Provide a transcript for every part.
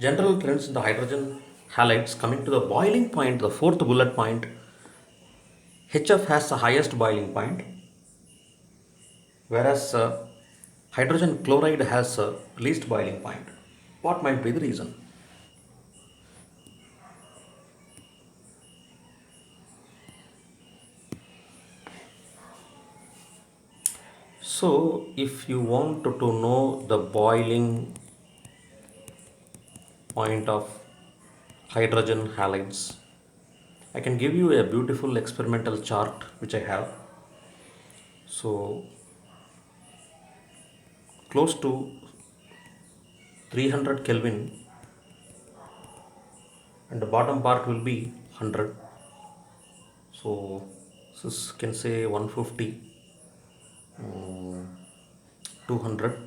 General trends in the hydrogen halides. Coming to the boiling point, the fourth bullet point, HF has the highest boiling point, whereas hydrogen chloride has least boiling point. What might be the reason? So, if you want to know the boiling point of hydrogen halides, I can give you a beautiful experimental chart which I have. So, close to 300 Kelvin and the bottom part will be 100. So, this can say 150, 200,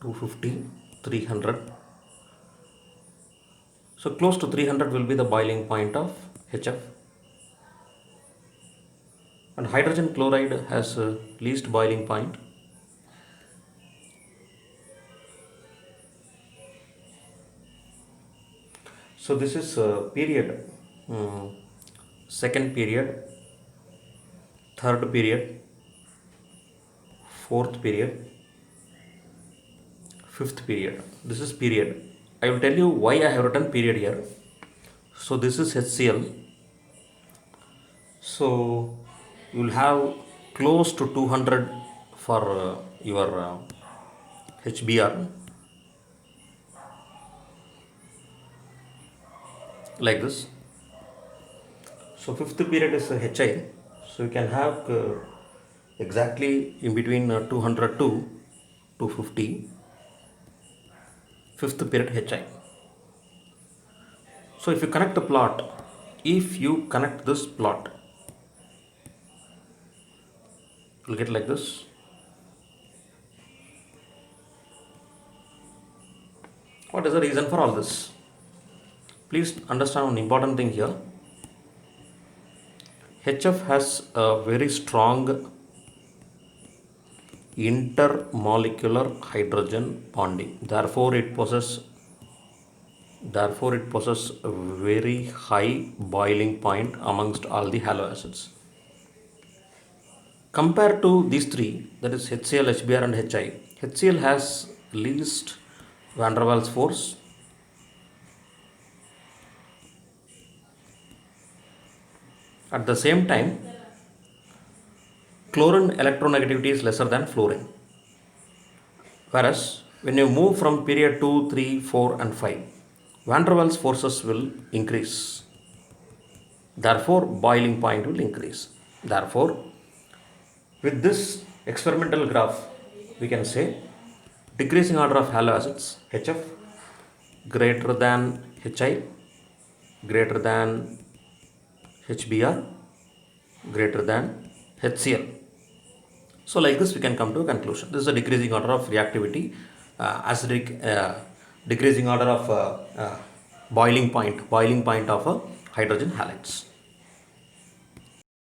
250, 300. So, close to 300 will be the boiling point of HF. And hydrogen chloride has least boiling point. So this is period, second period, third period, fourth period, fifth period. This is period. I will tell you why I have written period here. So this is HCl. So you will have close to 200 for your HBr, like this. So fifth period is HI. So you can have exactly in between 200 to 250. Fifth period HI. So if you connect the plot, if you connect this plot, you'll get like this. What is the reason for all this? Please understand one important thing here. HF has a very strong intermolecular hydrogen bonding. Therefore, it possesses a very high boiling point amongst all the halo acids. Compared to these three, that is HCl, HBr and HI, HCl has least van der Waals force. At the same time, chlorine electronegativity is lesser than fluorine. Whereas when you move from period 2, 3, 4 and 5, van der Waals forces will increase. Therefore, boiling point will increase. Therefore, with this experimental graph, we can say decreasing order of halo acids, HF, greater than HI, greater than HBr, greater than HCl. So like this we can come to a conclusion. This is a decreasing order of reactivity, acidic, decreasing order of boiling point of hydrogen halides.